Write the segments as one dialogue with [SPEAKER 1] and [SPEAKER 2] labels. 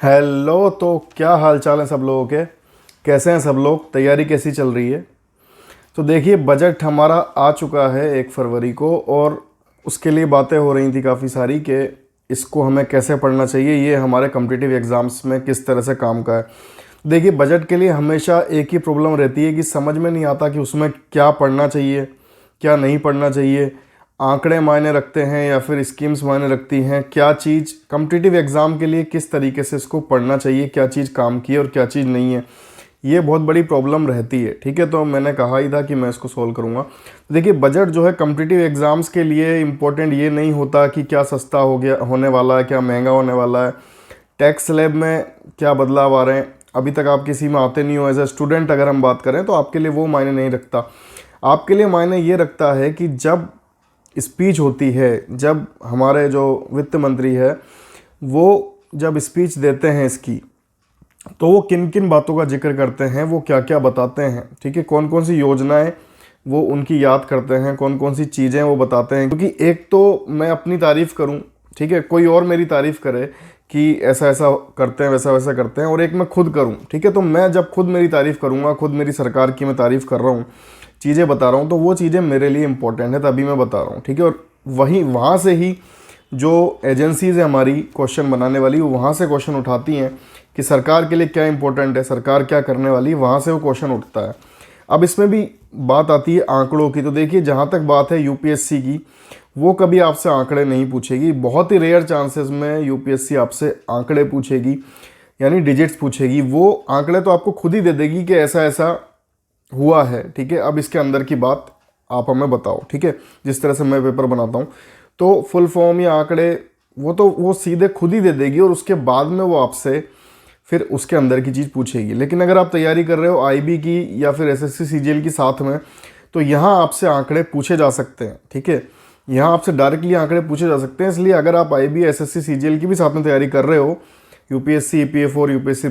[SPEAKER 1] Hello. तो क्या हाल चाल है सब लोगों के? कैसे हैं सब लोग? तैयारी कैसी चल रही है? तो देखिए, बजट हमारा आ चुका है 1 फरवरी को, और उसके लिए बातें हो रही थी काफ़ी सारी कि इसको हमें कैसे पढ़ना चाहिए, ये हमारे कॉम्पिटिटिव एग्ज़ाम्स में किस तरह से काम का है। देखिए, बजट के लिए हमेशा एक ही प्रॉब्लम रहती है कि समझ में नहीं आता कि उसमें क्या पढ़ना चाहिए, क्या नहीं पढ़ना चाहिए। आंकड़े मायने रखते हैं या फिर स्कीम्स मायने रखती हैं? क्या चीज़ कॉम्पिटिटिव एग्ज़ाम के लिए किस तरीके से इसको पढ़ना चाहिए, क्या चीज़ काम की है और क्या चीज़ नहीं है, ये बहुत बड़ी प्रॉब्लम रहती है। ठीक है, तो मैंने कहा ही था कि मैं इसको सोल्व करूँगा। देखिए, बजट जो है कॉम्पिटिटिव एग्ज़ाम्स के लिए इम्पोर्टेंट ये नहीं होता कि क्या सस्ता हो गया होने वाला है, क्या महंगा होने वाला है, टैक्स स्लैब में क्या बदलाव आ रहे हैं। अभी तक आप किसी में आते नहीं हो। एज ए स्टूडेंट अगर हम बात करें तो आपके लिए वो मायने नहीं रखता। आपके लिए मायने ये रखता है कि जब स्पीच होती है, जब हमारे जो वित्त मंत्री है वो जब स्पीच देते हैं इसकी, तो वो किन किन बातों का जिक्र करते हैं, वो क्या क्या बताते हैं। ठीक है, कौन कौन सी योजनाएं वो उनकी याद करते हैं, कौन कौन सी चीज़ें वो बताते हैं। क्योंकि एक तो मैं अपनी तारीफ़ करूं, ठीक है, कोई और मेरी तारीफ़ करे कि ऐसा ऐसा करते हैं, वैसा वैसा करते हैं, और एक मैं खुद करूं। ठीक है, तो मैं जब खुद मेरी तारीफ़ करूंगा, खुद मेरी सरकार की मैं तारीफ़ कर रहा हूँ, चीज़ें बता रहा हूँ, तो वो चीज़ें मेरे लिए इंपॉर्टेंट है, तभी मैं बता रहा हूँ। ठीक है, और वहीं वहाँ से ही जो एजेंसीज़ है हमारी क्वेश्चन बनाने वाली, वो वहाँ से क्वेश्चन उठाती हैं कि सरकार के लिए क्या इंपॉर्टेंट है, सरकार क्या करने वाली है, वहाँ से वो क्वेश्चन उठता है। अब इसमें भी बात आती है आंकड़ों की। तो देखिए, जहाँ तक बात है यूपीएससी की, वो कभी आपसे आंकड़े नहीं पूछेगी। बहुत ही रेयर चांसेस में यूपीएससी आपसे आंकड़े पूछेगी, यानी डिजिट्स पूछेगी। वो आंकड़े तो आपको खुद ही दे देगी कि ऐसा ऐसा हुआ है। ठीक है, अब इसके अंदर की बात आप हमें बताओ। ठीक है, जिस तरह से मैं पेपर बनाता हूँ, तो फुल फॉर्म या आंकड़े वो सीधे खुद ही दे देगी, और उसके बाद में वो आपसे फिर उसके अंदर की चीज़ पूछेगी। लेकिन अगर आप तैयारी कर रहे हो आईबी की या फिर एसएससी सीजीएल की साथ में, तो यहाँ आपसे आंकड़े पूछे जा सकते हैं। ठीक है, यहाँ आपसे डायरेक्टली आंकड़े पूछे जा सकते हैं। इसलिए अगर आप आईबी एसएससी सीजीएल की भी साथ में तैयारी कर रहे हो, यूपीएससी ईपीएफ और यूपीएससी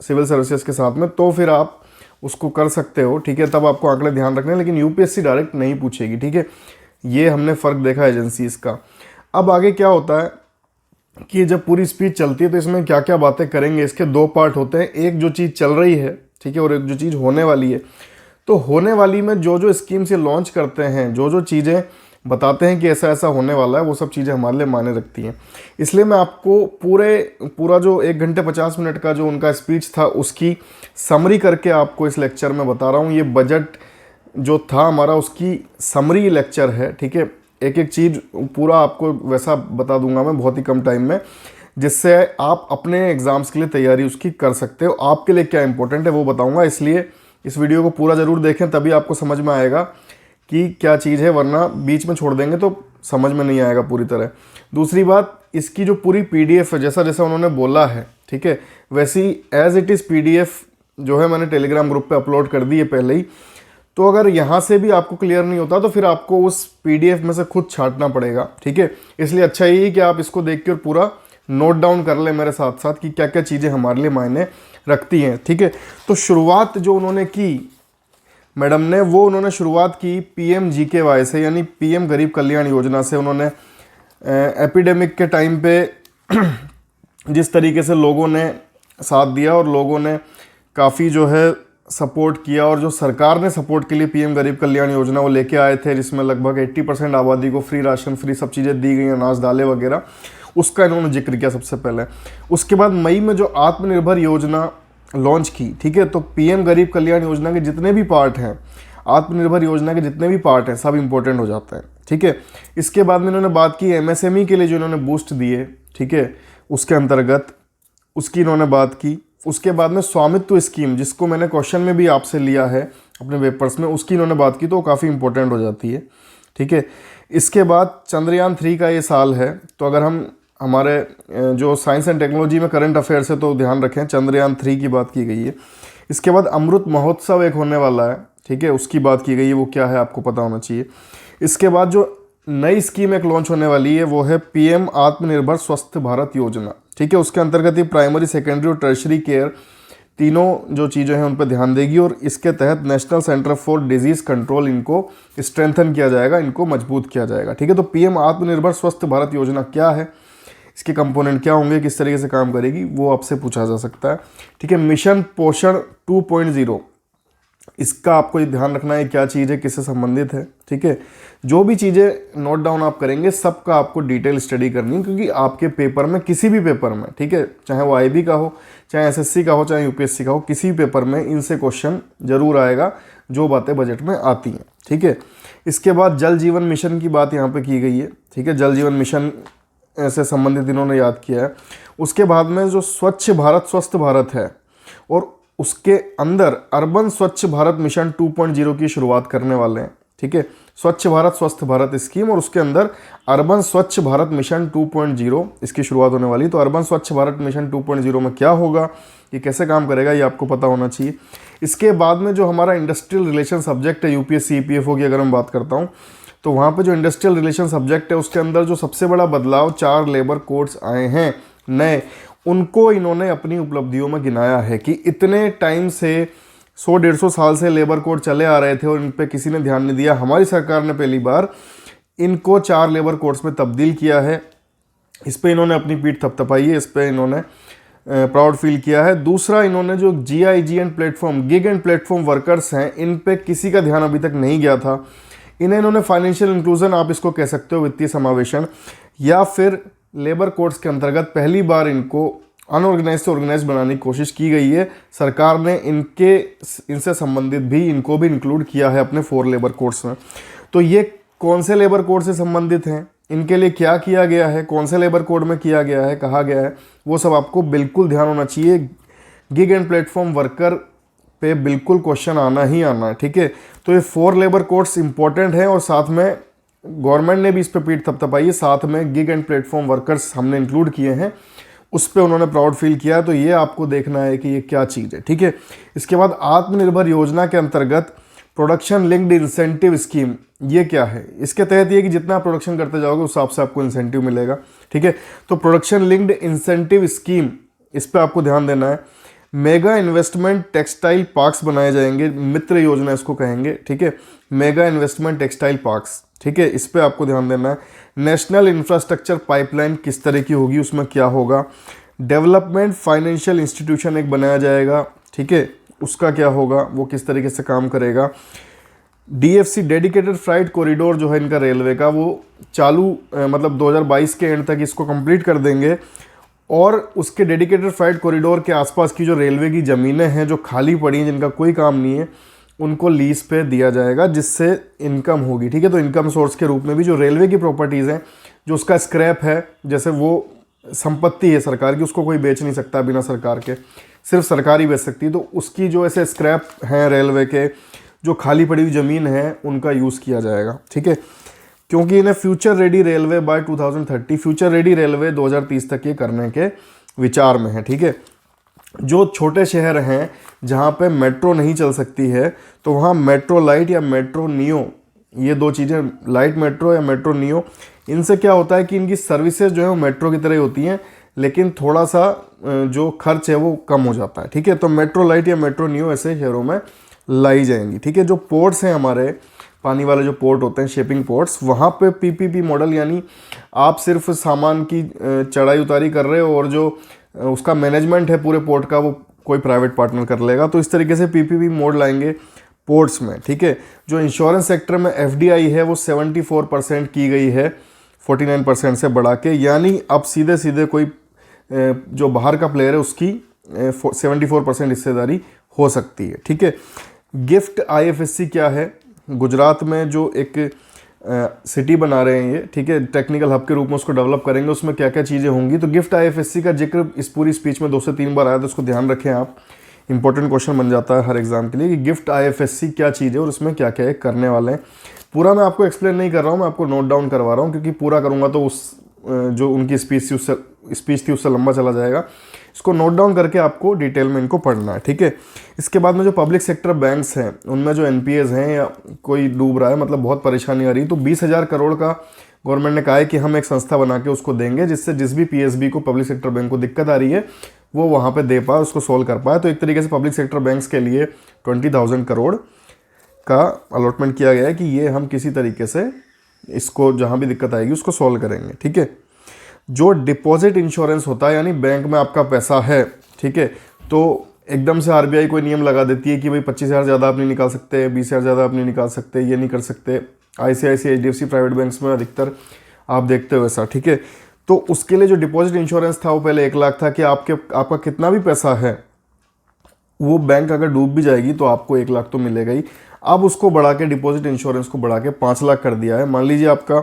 [SPEAKER 1] सिविल सर्विसेज के साथ में, तो फिर आप उसको कर सकते हो। ठीक है, तब आपको आंकड़े ध्यान रखने हैं, लेकिन यूपीएससी डायरेक्ट नहीं पूछेगी। ठीक है, ये हमने फ़र्क देखा एजेंसीज का। अब आगे क्या होता है कि जब पूरी स्पीच चलती है तो इसमें क्या क्या बातें करेंगे, इसके दो पार्ट होते हैं। एक जो चीज़ चल रही है, ठीक है, और एक जो चीज़ होने वाली है। तो होने वाली में जो जो स्कीम से लॉन्च करते हैं, जो जो चीज़ें बताते हैं कि ऐसा ऐसा होने वाला है, वो सब चीज़ें हमारे लिए मायने रखती हैं। इसलिए मैं आपको पूरा जो 1 घंटे 50 मिनट का जो उनका स्पीच था, उसकी समरी करके आपको इस लेक्चर में बता रहा हूँ। ये बजट जो था हमारा, उसकी समरी लेक्चर है। ठीक है, एक एक चीज़ पूरा आपको वैसा बता दूंगा मैं बहुत ही कम टाइम में, जिससे आप अपने एग्ज़ाम्स के लिए तैयारी उसकी कर सकते हो। आपके लिए क्या इंपॉर्टेंट है वो बताऊंगा, इसलिए इस वीडियो को पूरा ज़रूर देखें, तभी आपको समझ में आएगा कि क्या चीज़ है, वरना बीच में छोड़ देंगे तो समझ में नहीं आएगा पूरी तरह। दूसरी बात, इसकी जो पूरी पीडीएफ है, जैसा जैसा उन्होंने बोला है, ठीक है, वैसी एज इट इज़ पीडीएफ जो है मैंने टेलीग्राम ग्रुप पे अपलोड कर दी है पहले ही। तो अगर यहाँ से भी आपको क्लियर नहीं होता तो फिर आपको उस पीडीएफ में से खुद छांटना पड़ेगा। ठीक है, इसलिए अच्छा यही कि आप इसको देख के और पूरा नोट डाउन कर लें मेरे साथ साथ कि क्या क्या चीज़ें हमारे लिए मायने रखती हैं। ठीक है, तो शुरुआत जो उन्होंने की मैडम ने, वो उन्होंने शुरुआत की PMGKY से, यानी PM गरीब कल्याण योजना से। उन्होंने एपिडेमिक के टाइम पे जिस तरीके से लोगों ने साथ दिया और लोगों ने काफ़ी जो है सपोर्ट किया, और जो सरकार ने सपोर्ट के लिए PM गरीब कल्याण योजना वो लेके आए थे, जिसमें लगभग 80% आबादी को फ्री राशन, फ्री सब चीज़ें दी गई, अनाज दालें वगैरह, उसका इन्होंने जिक्र किया सबसे पहले। उसके बाद मई में जो आत्मनिर्भर योजना लॉन्च की, ठीक है, तो PM गरीब कल्याण योजना के जितने भी पार्ट हैं, आत्मनिर्भर योजना के जितने भी पार्ट हैं, सब इंपॉर्टेंट हो जाते हैं। ठीक है, इसके बाद में इन्होंने बात की MSME के लिए जो इन्होंने बूस्ट दिए, ठीक है, उसके अंतर्गत उसकी इन्होंने बात की। उसके बाद में स्वामित्व स्कीम, जिसको मैंने क्वेश्चन में भी आपसे लिया है अपने पेपर्स में, उसकी इन्होंने बात की, तो वो काफ़ी इंपॉर्टेंट हो जाती है। ठीक है, इसके बाद चंद्रयान 3 का ये साल है, तो अगर हम हमारे जो साइंस एंड टेक्नोलॉजी में करंट अफेयर्स है तो ध्यान रखें, चंद्रयान 3 की बात की गई है। इसके बाद अमृत महोत्सव एक होने वाला है, ठीक है, उसकी बात की गई है, वो क्या है आपको पता होना चाहिए। इसके बाद जो नई स्कीम एक लॉन्च होने वाली है वो है PM आत्मनिर्भर स्वस्थ भारत योजना। ठीक है, उसके अंतर्गत ये प्राइमरी, सेकेंडरी और टर्शरी केयर तीनों जो चीज़ें हैं उन पर ध्यान देगी, और इसके तहत national centre for disease control इनको स्ट्रेंथन किया जाएगा, इनको मजबूत किया जाएगा। ठीक है, तो PM आत्मनिर्भर स्वस्थ भारत योजना क्या है, इसके कंपोनेंट क्या होंगे, किस तरीके से काम करेगी, वो आपसे पूछा जा सकता है। ठीक है, मिशन पोषण 2.0, इसका आपको ये ध्यान रखना है क्या चीज़ है, किससे संबंधित है। ठीक है, जो भी चीज़ें नोट डाउन आप करेंगे सबका आपको डिटेल स्टडी करनी है, क्योंकि आपके पेपर में, किसी भी पेपर में, ठीक है, चाहे वो आईबी का हो, चाहे एसएससी का हो, चाहे यूपीएससी का हो, किसी भी पेपर में इनसे क्वेश्चन जरूर आएगा जो बातें बजट में आती हैं। ठीक है, इसके बाद जल जीवन मिशन की बात यहाँ पे की गई है। ठीक है, जल जीवन मिशन से संबंधित इन्होंने याद किया है। उसके बाद में जो स्वच्छ भारत स्वस्थ भारत है, और उसके अंदर अर्बन स्वच्छ भारत मिशन 2.0 की शुरुआत करने वाले हैं। ठीक है, स्वच्छ भारत स्वस्थ भारत स्कीम, और उसके अंदर अर्बन स्वच्छ भारत मिशन 2.0 इसकी शुरुआत होने वाली। तो अर्बन स्वच्छ भारत मिशन 2.0 में क्या होगा, ये कैसे काम करेगा, ये आपको पता होना चाहिए। इसके बाद में जो हमारा इंडस्ट्रियल रिलेशन सब्जेक्ट है यूपीएससी ईपीएफओ की अगर मैं बात करता हूँ, तो वहाँ पे जो इंडस्ट्रियल रिलेशन सब्जेक्ट है उसके अंदर जो सबसे बड़ा बदलाव 4 लेबर कोड्स आए हैं नए, उनको इन्होंने अपनी उपलब्धियों में गिनाया है कि इतने टाइम से 100-150 साल से लेबर कोड चले आ रहे थे और इन पे किसी ने ध्यान नहीं दिया। हमारी सरकार ने पहली बार इनको 4 लेबर कोड्स में तब्दील किया है। इस पे इन्होंने अपनी पीठ थपथपाई है, इस पे इन्होंने प्राउड फील किया है। दूसरा, इन्होंने जो GIG and platform, gig and platform workers हैं, इन पे किसी का ध्यान अभी तक नहीं गया था। इन्होंने फाइनेंशियल इंक्लूजन, आप इसको कह सकते हो वित्तीय समावेशन, या फिर लेबर कोड्स के अंतर्गत पहली बार इनको अनऑर्गेनाइज से ऑर्गेनाइज बनाने की कोशिश की गई है। सरकार ने इनसे संबंधित भी, इनको भी इंक्लूड किया है अपने 4 लेबर कोड्स में। तो ये कौन से लेबर कोड से संबंधित हैं, इनके लिए क्या किया गया है, कौन से लेबर कोड में किया गया है, कहा गया है, वो सब आपको बिल्कुल ध्यान होना चाहिए। गिग एंड प्लेटफॉर्म वर्कर पे बिल्कुल क्वेश्चन आना ही आना है। ठीक है, तो ये 4 लेबर कोड्स इंपॉर्टेंट हैं, और साथ में गवर्नमेंट ने भी इस पर पीठ थपथपाई है। साथ में गिग एंड प्लेटफॉर्म वर्कर्स हमने इंक्लूड किए हैं, उस पर उन्होंने प्राउड फील किया है। तो ये आपको देखना है कि ये क्या चीज़ है। ठीक है, इसके बाद आत्मनिर्भर योजना के अंतर्गत प्रोडक्शन लिंक्ड इंसेंटिव स्कीम, ये क्या है? इसके तहत ये कि जितना आप प्रोडक्शन करते जाओगे उस हिसाब से आपको इंसेंटिव मिलेगा। ठीक है, तो प्रोडक्शन लिंक्ड इंसेंटिव स्कीम, इस पर आपको ध्यान देना है। मेगा इन्वेस्टमेंट टेक्सटाइल पार्क्स बनाए जाएंगे, मित्र योजना इसको कहेंगे। ठीक है, मेगा इन्वेस्टमेंट टेक्सटाइल पार्क्स, ठीक है, इस पे आपको ध्यान देना है। नेशनल इंफ्रास्ट्रक्चर पाइपलाइन किस तरह की होगी, उसमें क्या होगा। डेवलपमेंट फाइनेंशियल इंस्टीट्यूशन एक बनाया जाएगा, ठीक है, उसका क्या होगा, वो किस तरीके से काम करेगा। DFC डेडिकेटेड फ्राइट कॉरिडोर जो है इनका रेलवे का, वो चालू मतलब 2022 के एंड तक इसको कंप्लीट कर देंगे, और उसके डेडिकेटेड फ्राइट कॉरिडोर के आसपास की जो रेलवे की ज़मीनें हैं जो खाली पड़ी हैं, जिनका कोई काम नहीं है, उनको लीज पे दिया जाएगा, जिससे इनकम होगी। ठीक है, तो इनकम सोर्स के रूप में भी जो रेलवे की प्रॉपर्टीज़ हैं, जो उसका स्क्रैप है, जैसे वो संपत्ति है सरकार की, उसको कोई बेच नहीं सकता बिना सरकार के, सिर्फ सरकार ही बेच सकती है। तो उसकी जो ऐसे स्क्रैप हैं रेलवे के, जो खाली पड़ी हुई ज़मीन है, उनका यूज़ किया जाएगा। ठीक है, क्योंकि इन्हें future ready railway by 2030, future ready railway 2030 तक ये करने के विचार में है। ठीक है, जो छोटे शहर हैं जहाँ पे मेट्रो नहीं चल सकती है, तो वहाँ मेट्रो लाइट या मेट्रो नियो, ये 2 चीज़ें, लाइट मेट्रो या मेट्रो नियो, इनसे क्या होता है कि इनकी सर्विसेज जो है वो मेट्रो की तरह ही होती हैं, लेकिन थोड़ा सा जो खर्च है वो कम हो जाता है। ठीक है, तो मेट्रो लाइट या मेट्रो नियो ऐसे शहरों में लाई जाएंगी। ठीक है, जो पोर्ट्स हैं हमारे, पानी वाले जो पोर्ट होते हैं, शिपिंग पोर्ट्स, वहाँ पे PPP मॉडल, यानी आप सिर्फ सामान की चढ़ाई उतारी कर रहे हो और जो उसका मैनेजमेंट है पूरे पोर्ट का, वो कोई प्राइवेट पार्टनर कर लेगा। तो इस तरीके से PPP मोड लाएंगे पोर्ट्स में। ठीक है, जो इंश्योरेंस सेक्टर में FDI है वो 74% की गई है 49% से बढ़ा के, यानी अब सीधे सीधे कोई जो बाहर का प्लेयर है उसकी 74% हिस्सेदारी हो सकती है। ठीक है, गिफ्ट IFSC क्या है? गुजरात में जो एक सिटी बना रहे हैं ये, ठीक है, टेक्निकल हब के रूप में उसको डेवलप करेंगे, उसमें क्या क्या चीज़ें होंगी। तो गिफ्ट IFSC का जिक्र इस पूरी स्पीच में 2 से 3 बार आया, तो उसको ध्यान रखें आप, इंपॉर्टेंट क्वेश्चन बन जाता है हर एग्जाम के लिए कि गिफ्ट IFSC क्या चीज़ है और उसमें क्या क्या करने वाले हैं। पूरा मैं आपको एक्सप्लेन नहीं कर रहा हूँ, मैं आपको नोट डाउन करवा रहा हूँ, क्योंकि पूरा करूँगा तो उस जो उनकी स्पीच थी उससे लंबा चला जाएगा। इसको नोट डाउन करके आपको डिटेल में इनको पढ़ना है। ठीक है, इसके बाद में जो पब्लिक सेक्टर बैंक्स हैं उनमें जो NPAs हैं या कोई डूब रहा है, मतलब बहुत परेशानी आ रही है, तो 20,000 करोड़ का गवर्नमेंट ने कहा है कि हम एक संस्था बना के उसको देंगे, जिससे जिस भी PSB को, पब्लिक सेक्टर बैंक को दिक्कत आ रही है, वो वहाँ पे दे पाए, उसको सोल्व कर पाए। तो एक तरीके से पब्लिक सेक्टर बैंक्स के लिए 20,000 करोड़ का अलॉटमेंट किया गया है कि ये हम किसी तरीके से इसको, जहाँ भी दिक्कत आएगी उसको सोल्व करेंगे। ठीक है, जो डिपॉजिट इंश्योरेंस होता है, यानी बैंक में आपका पैसा है, ठीक है, तो एकदम से आरबीआई कोई नियम लगा देती है कि भाई 25,000 ज़्यादा आप नहीं निकाल सकते, 20,000 ज़्यादा आप नहीं निकाल सकते, ये नहीं कर सकते। आईसीआईसीआई, एचडीएफसी प्राइवेट बैंक्स में अधिकतर आप देखते हो ऐसा, ठीक है। तो उसके लिए जो डिपॉजिट इंश्योरेंस था वो पहले 1 लाख था कि आपका कितना भी पैसा है, वो बैंक अगर डूब भी जाएगी तो आपको 1 लाख तो मिलेगा ही। अब उसको बढ़ा के, डिपॉजिट इंश्योरेंस को बढ़ा के 5 लाख कर दिया है। मान लीजिए आपका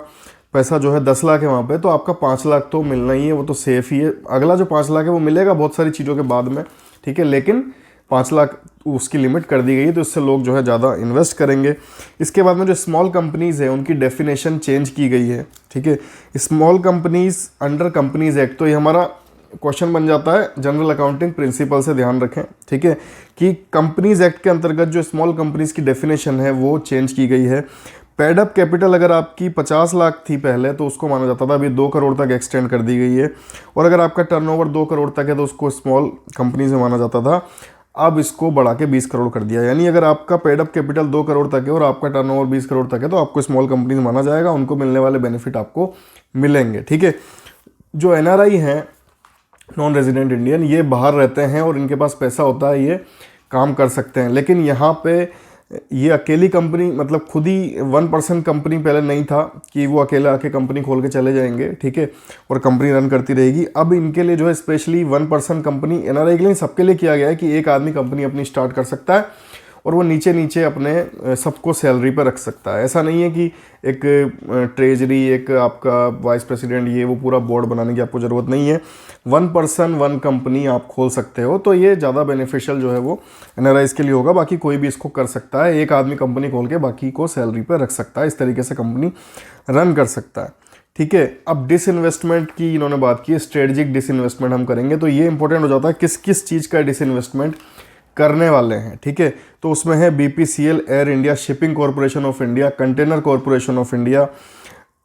[SPEAKER 1] पैसा जो है 10 लाख है वहाँ पे, तो आपका 5 लाख तो मिलना ही है, वो तो सेफ ही है। अगला जो 5 लाख है वो मिलेगा बहुत सारी चीज़ों के बाद में, ठीक है, लेकिन 5 लाख उसकी लिमिट कर दी गई है, तो इससे लोग जो है ज़्यादा इन्वेस्ट करेंगे। इसके बाद में जो स्मॉल कंपनीज़ है उनकी डेफिनेशन चेंज की गई है, ठीक है। Small companies under companies act, तो ये हमारा क्वेश्चन बन जाता है जनरल अकाउंटिंग प्रिंसिपल से, ध्यान रखें, ठीक है, कि कंपनीज एक्ट के अंतर्गत जो स्मॉल कंपनीज की डेफिनेशन है वो चेंज की गई है। पेड अप कैपिटल अगर आपकी 50 लाख थी पहले तो उसको माना जाता था, अभी 2 करोड़ तक एक्सटेंड कर दी गई है। और अगर आपका टर्नओवर 2 करोड़ तक है तो उसको स्मॉल कंपनीज में माना जाता था, अब इसको बढ़ा के 20 करोड़ कर दिया। यानी अगर आपका पेड अप कैपिटल 2 करोड़ तक है और आपका टर्नओवर 20 करोड़ तक है तो आपको स्मॉल कंपनीज माना जाएगा, उनको मिलने वाले बेनिफिट आपको मिलेंगे, ठीक है। जो एनआरआई हैं, नॉन रेजिडेंट इंडियन, ये बाहर रहते हैं और इनके पास पैसा होता है, ये काम कर सकते हैं। लेकिन यहाँ पे ये अकेली कंपनी, मतलब खुद ही 1% कंपनी पहले नहीं था कि वो अकेला आके कंपनी खोल के चले जाएंगे, ठीक है, और कंपनी रन करती रहेगी। अब इनके लिए जो है स्पेशली 1% कंपनी, एनआरआई के लिए सबके लिए किया गया है कि एक आदमी कंपनी अपनी स्टार्ट कर सकता है और वो नीचे नीचे अपने सबको सैलरी पर रख सकता है। ऐसा नहीं है कि एक ट्रेजरी, एक आपका वाइस प्रेसिडेंट, ये वो पूरा बोर्ड बनाने की आपको ज़रूरत नहीं है। 1 पर्सन 1 कंपनी आप खोल सकते हो, तो ये ज़्यादा बेनिफिशियल जो है वो एनआरआईज़ के लिए होगा। बाकी कोई भी इसको कर सकता है, एक आदमी कंपनी खोल के बाकी को सैलरी पर रख सकता है, इस तरीके से कंपनी रन कर सकता है, ठीक है। अब डिसइन्वेस्टमेंट की इन्होंने बात की है, स्ट्रेटजिक डिसइन्वेस्टमेंट हम करेंगे, तो ये इंपॉर्टेंट हो जाता है किस किस चीज़ का डिसइन्वेस्टमेंट करने वाले हैं, ठीक है। तो उसमें है BPCL, air India, shipping corporation of India, container corporation of India,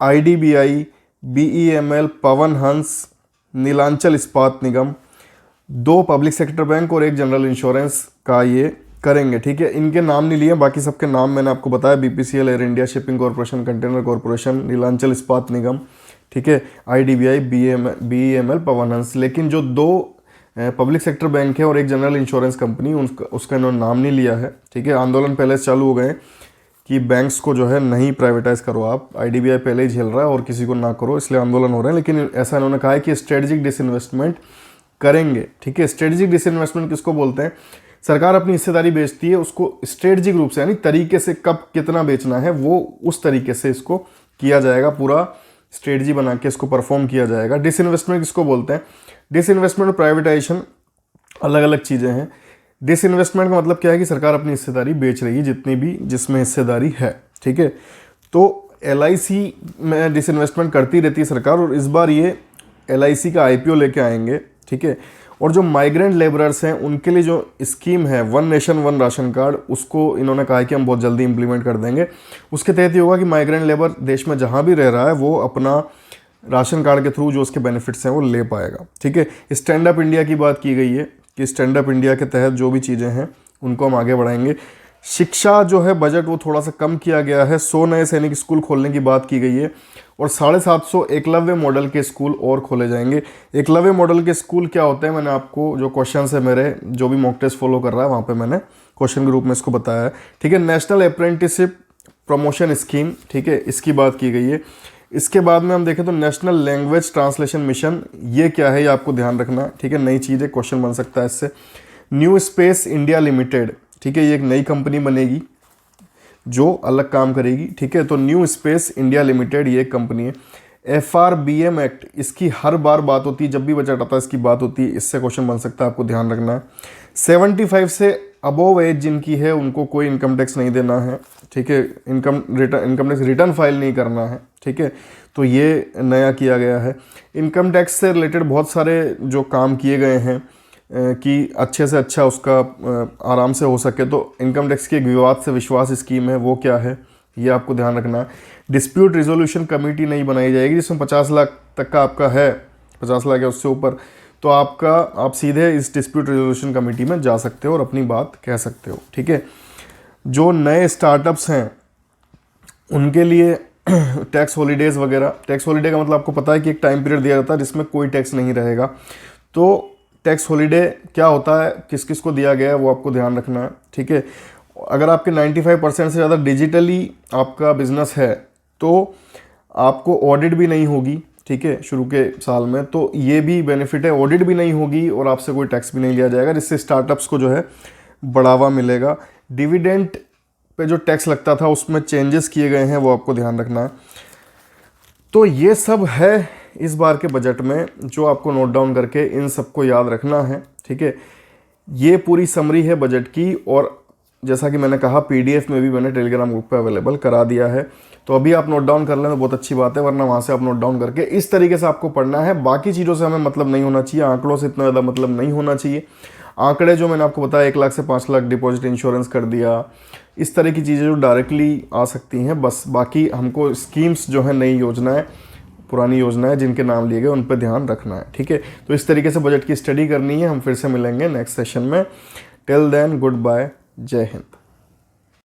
[SPEAKER 1] IDBI, BEML, Pawan Hans, Neelachal Ispat Nigam, 2 public sector bank और 1 जनरल इंश्योरेंस का ये करेंगे, ठीक है। इनके नाम नहीं लिए, बाकी सबके नाम मैंने आपको बताया, BPCL, air India, shipping corporation, container corporation, Nilanchal Ispat Nigam, ठीक है, आईडीबीआई, बीईएमएल, पवन हंस। लेकिन जो 2 पब्लिक सेक्टर बैंक है और 1 जनरल इंश्योरेंस कंपनी, उसका इन्होंने नाम नहीं लिया है, ठीक है। आंदोलन पहले से चालू हो गए कि बैंक्स को जो है नहीं प्राइवेटाइज करो आप, आईडीबीआई पहले ही झेल रहा है और किसी को ना करो, इसलिए आंदोलन हो रहे हैं। लेकिन ऐसा इन्होंने कहा है कि स्ट्रेटजिक डिसइन्वेस्टमेंट करेंगे, ठीक है। स्ट्रेटजिक डिसइन्वेस्टमेंट किसको बोलते हैं? सरकार अपनी हिस्सेदारी बेचती है, उसको स्ट्रेटजिक रूप से, यानी तरीके से कब कितना बेचना है वो उस तरीके से इसको किया जाएगा, पूरा स्ट्रेटजी बना के इसको परफॉर्म किया जाएगा। डिसइन्वेस्टमेंट किसको बोलते हैं? डिसइन्वेस्टमेंट और प्राइवेटाइजेशन अलग अलग चीज़ें हैं। डिसइन्वेस्टमेंट का मतलब क्या है कि सरकार अपनी हिस्सेदारी बेच रही है, जितनी भी जिसमें हिस्सेदारी है, ठीक है। तो एलआईसी में डिसइन्वेस्टमेंट करती रहती है सरकार, और इस बार ये एलआईसी का आईपीओ लेके आएंगे, ठीक है। और जो माइग्रेंट लेबरर्स हैं उनके लिए जो स्कीम है 1 नेशन 1 राशन कार्ड, उसको इन्होंने कहा है कि हम बहुत जल्दी इंप्लीमेंट कर देंगे। उसके तहत ये होगा कि माइग्रेंट लेबर देश में जहाँ भी रह रहा है वो अपना राशन कार्ड के थ्रू जो उसके बेनिफिट्स हैं वो ले पाएगा, ठीक है। स्टैंड अप इंडिया की बात की गई है कि स्टैंड अप इंडिया के तहत जो भी चीज़ें हैं उनको हम आगे बढ़ाएंगे। शिक्षा जो है बजट वो थोड़ा सा कम किया गया है, 100 नए सैनिक स्कूल खोलने की बात की गई है और 750 एकलव्य मॉडल के स्कूल और खोले जाएंगे। एकलव्य मॉडल के स्कूल क्या होते हैं, मैंने आपको जो क्वेश्चन है मेरे, जो भी मॉक टेस्ट फॉलो कर रहा है वहाँ पे मैंने क्वेश्चन के रूप में इसको बताया है, ठीक है। नेशनल अप्रेंटिसशिप प्रमोशन स्कीम, ठीक है, इसकी बात की गई है। इसके बाद में हम देखें तो नेशनल लैंग्वेज ट्रांसलेशन मिशन, ये क्या है ये आपको ध्यान रखना, ठीक है, नई चीज़ है, क्वेश्चन बन सकता है इससे। न्यू स्पेस इंडिया लिमिटेड, ठीक है, ये एक नई कंपनी बनेगी जो अलग काम करेगी, ठीक है। तो न्यू स्पेस इंडिया लिमिटेड ये एक कंपनी है। FRBM एक्ट, इसकी हर बार बात होती है, जब भी बजट आता है इसकी बात होती है, इससे क्वेश्चन बन सकता है, आपको ध्यान रखना है। 75 से अबोव एज जिनकी है उनको कोई इनकम टैक्स नहीं देना है, ठीक है, इनकम टैक्स रिटर्न फाइल नहीं करना है, ठीक है। तो ये नया किया गया है। इनकम टैक्स से रिलेटेड बहुत सारे जो काम किए गए हैं कि अच्छे से अच्छा उसका आराम से हो सके, तो इनकम टैक्स की एक विवाद से विश्वास स्कीम है, वो क्या है ये आपको ध्यान रखना है। डिस्प्यूट रिजोल्यूशन कमेटी नहीं बनाई जाएगी, जिसमें 50 लाख तक का आपका है, 50 लाख या उससे ऊपर, तो आप सीधे इस डिस्प्यूट रिजोल्यूशन कमेटी में जा सकते हो और अपनी बात कह सकते हो, ठीक है। जो नए स्टार्टअप्स हैं उनके लिए टैक्स हॉलीडेज़ वगैरह। टैक्स हॉलीडे का मतलब आपको पता है कि एक टाइम पीरियड दिया जाता है जिसमें कोई टैक्स नहीं रहेगा। तो टैक्स हॉलीडे क्या होता है, किस किस को दिया गया है, वो आपको ध्यान रखना है, ठीक है। अगर आपके 95% से ज़्यादा डिजिटली आपका बिजनेस है तो आपको ऑडिट भी नहीं होगी, ठीक है, शुरू के साल में। तो ये भी बेनिफिट है, ऑडिट भी नहीं होगी और आपसे कोई टैक्स भी नहीं लिया जाएगा, जिससे स्टार्टअप्स को जो है बढ़ावा मिलेगा। डिविडेंड पे जो टैक्स लगता था उसमें चेंजेस किए गए हैं, वो आपको ध्यान रखना है। तो ये सब है इस बार के बजट में, जो आपको नोट डाउन करके इन सबको याद रखना है, ठीक है। ये पूरी समरी है बजट की, और जैसा कि मैंने कहा पीडीएफ में भी मैंने टेलीग्राम ग्रुप पे अवेलेबल करा दिया है। तो अभी आप नोट डाउन कर लें तो बहुत अच्छी बात है, वरना वहाँ से आप नोट डाउन करके इस तरीके से आपको पढ़ना है। बाकी चीज़ों से हमें मतलब नहीं होना चाहिए, आंकड़ों से इतना ज़्यादा मतलब नहीं होना चाहिए। आंकड़े जो मैंने आपको बताया 1 लाख से 5 लाख डिपॉजिट इंश्योरेंस कर दिया, इस तरह की चीज़ें जो डायरेक्टली आ सकती हैं बस। बाकी हमको स्कीम्स जो है, नई योजनाएं, पुरानी योजनाएं जिनके नाम लिए गए उन पर ध्यान रखना है, ठीक है। तो इस तरीके से बजट की स्टडी करनी है। हम फिर से मिलेंगे नेक्स्ट सेशन में। टिल देन गुड बाय, जय हिंद।